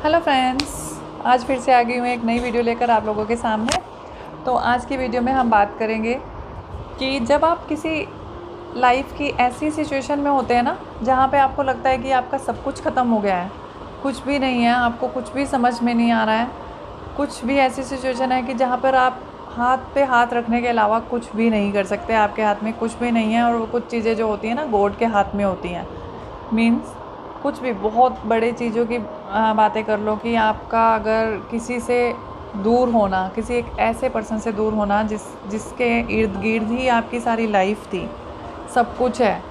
Hello friends, आज फिर से आ गई हूँ एक नई वीडियो लेकर आप लोगों के सामने। तो आज की वीडियो में हम बात करेंगे कि जब आप किसी लाइफ की ऐसी सिचुएशन में होते हैं ना, जहाँ पे आपको लगता है कि आपका सब कुछ ख़त्म हो गया है, कुछ भी नहीं है, आपको कुछ भी समझ में नहीं आ रहा है, कुछ भी ऐसी सिचुएशन है कि जहाँ पर आप हाथ पे हाथ रखने के अलावा कुछ भी नहीं कर सकते, आपके हाथ में कुछ भी नहीं है। और वो कुछ चीज़ें जो होती हैं ना, गॉड के हाथ में होती हैं। मीन्स कुछ भी बहुत बड़े चीज़ों की बातें कर लो कि आपका अगर किसी से दूर होना, किसी एक ऐसे पर्सन से दूर होना जिसके इर्द गिर्द ही आपकी सारी लाइफ थी, सब कुछ है,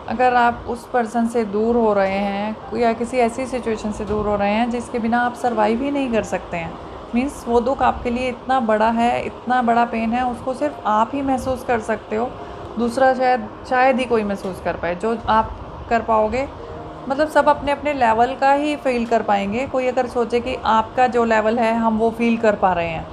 अगर आप उस पर्सन से दूर हो रहे हैं या किसी ऐसी सिचुएशन से दूर हो रहे हैं जिसके बिना आप सर्वाइव ही नहीं कर सकते हैं। मीन्स वो दुख आपके लिए इतना बड़ा है, इतना बड़ा पेन है, उसको सिर्फ आप ही महसूस कर सकते हो। दूसरा शायद ही कोई महसूस कर पाए जो आप कर पाओगे। मतलब सब अपने अपने लेवल का ही फील कर पाएंगे। कोई अगर सोचे कि आपका जो लेवल है हम वो फील कर पा रहे हैं,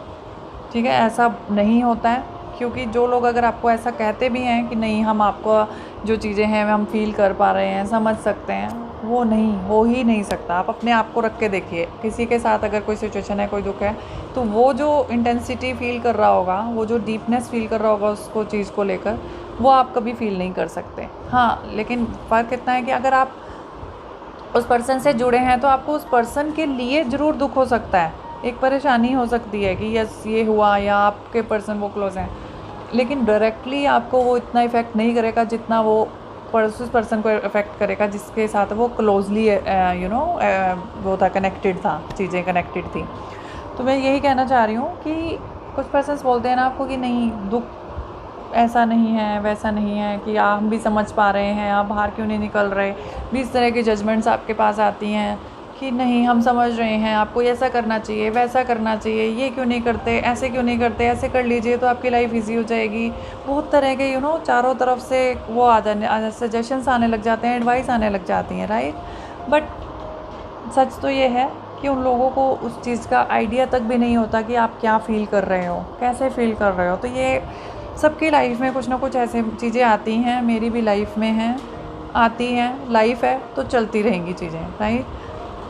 ठीक है, ऐसा नहीं होता है। क्योंकि जो लोग अगर आपको ऐसा कहते भी हैं कि नहीं, हम आपको जो चीज़ें हैं हम फील कर पा रहे हैं, समझ सकते हैं, वो नहीं हो ही नहीं सकता। आप अपने आप को रख के देखिए, किसी के साथ अगर कोई सिचुएशन है, कोई दुख है, तो वो जो इंटेंसिटी फील कर रहा होगा, वो जो डीपनेस फील कर रहा होगा उसको चीज़ को लेकर, वो आप कभी फील नहीं कर सकते। हाँ, लेकिन फ़र्क इतना है कि अगर आप उस पर्सन से जुड़े हैं तो आपको उस पर्सन के लिए ज़रूर दुख हो सकता है, एक परेशानी हो सकती है कि यस ये हुआ, या आपके पर्सन वो क्लोज़ हैं, लेकिन डायरेक्टली आपको वो इतना इफ़ेक्ट नहीं करेगा जितना वो उस पर्सन को इफ़ेक्ट करेगा जिसके साथ वो क्लोजली वो था, कनेक्टेड था, चीज़ें कनेक्टेड थी। तो मैं यही कहना चाह रही हूँ कि कुछ पर्सन्स बोलते हैं ना आपको कि नहीं, दुख ऐसा नहीं है, वैसा नहीं है, कि हम भी समझ पा रहे हैं, आप बाहर क्यों नहीं निकल रहे। भी इस तरह की जजमेंट्स आपके पास आती हैं कि नहीं, हम समझ रहे हैं, आपको ऐसा करना चाहिए, वैसा करना चाहिए, ये क्यों नहीं करते, ऐसे क्यों नहीं करते, ऐसे कर लीजिए तो आपकी लाइफ इजी हो जाएगी। बहुत तरह के चारों तरफ से वो सजेशंस आने लग जाते हैं, एडवाइस आने लग जाती हैं, राइट। बट सच तो ये है कि उन लोगों को उस चीज़ का आइडिया तक भी नहीं होता कि आप क्या फ़ील कर रहे हो, कैसे फ़ील कर रहे हो। तो ये सबकी लाइफ में कुछ ना कुछ ऐसे चीज़ें आती हैं, मेरी भी लाइफ में हैं, आती हैं, लाइफ है तो चलती रहेंगी चीज़ें, राइट।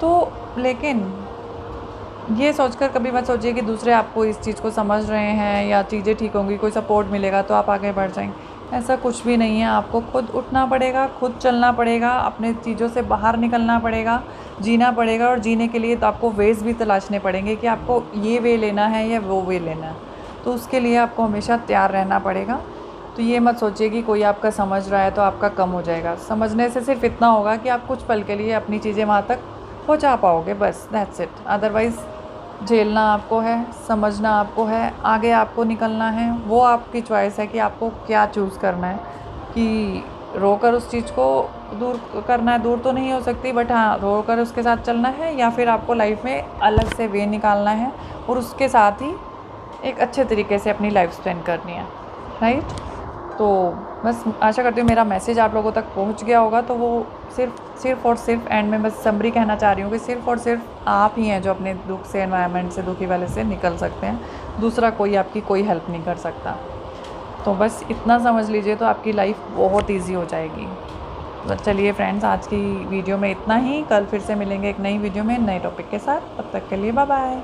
तो लेकिन ये सोचकर कभी मत सोचिए कि दूसरे आपको इस चीज़ को समझ रहे हैं या चीज़ें ठीक होंगी, कोई सपोर्ट मिलेगा तो आप आगे बढ़ जाएंगे। ऐसा कुछ भी नहीं है। आपको खुद उठना पड़ेगा, खुद चलना पड़ेगा, अपने चीज़ों से बाहर निकलना पड़ेगा, जीना पड़ेगा। और जीने के लिए तो आपको वेज़ भी तलाशने पड़ेंगे कि आपको ये वे लेना है या वो वे लेना है। तो उसके लिए आपको हमेशा तैयार रहना पड़ेगा। तो ये मत सोचिए कि कोई आपका समझ रहा है तो आपका कम हो जाएगा। समझने से सिर्फ इतना होगा कि आप कुछ पल के लिए अपनी चीज़ें वहाँ तक पहुँचा पाओगे, बस दैट्स इट। अदरवाइज़ झेलना आपको है, समझना आपको है, आगे आपको निकलना है। वो आपकी चॉइस है कि आपको क्या चूज़ करना है, कि रोकर उस चीज़ को दूर करना है। दूर तो नहीं हो सकती, बट हाँ, रोकर उसके साथ चलना है, या फिर आपको लाइफ में अलग से वे निकालना है और उसके साथ ही एक अच्छे तरीके से अपनी लाइफ स्पेंड करनी है, राइट। तो बस आशा करती हूँ मेरा मैसेज आप लोगों तक पहुँच गया होगा। तो वो सिर्फ़ और सिर्फ एंड में बस समरी कहना चाह रही हूँ कि सिर्फ़ और सिर्फ आप ही हैं जो अपने दुख से, एनवायरनमेंट से, दुखी वाले से निकल सकते हैं। दूसरा कोई आपकी कोई हेल्प नहीं कर सकता। तो बस इतना समझ लीजिए तो आपकी लाइफ बहुत ईजी हो जाएगी। तो चलिए फ्रेंड्स, आज की वीडियो में इतना ही। कल फिर से मिलेंगे एक नई वीडियो में नए टॉपिक के साथ। तब तक के लिए बाय बाय।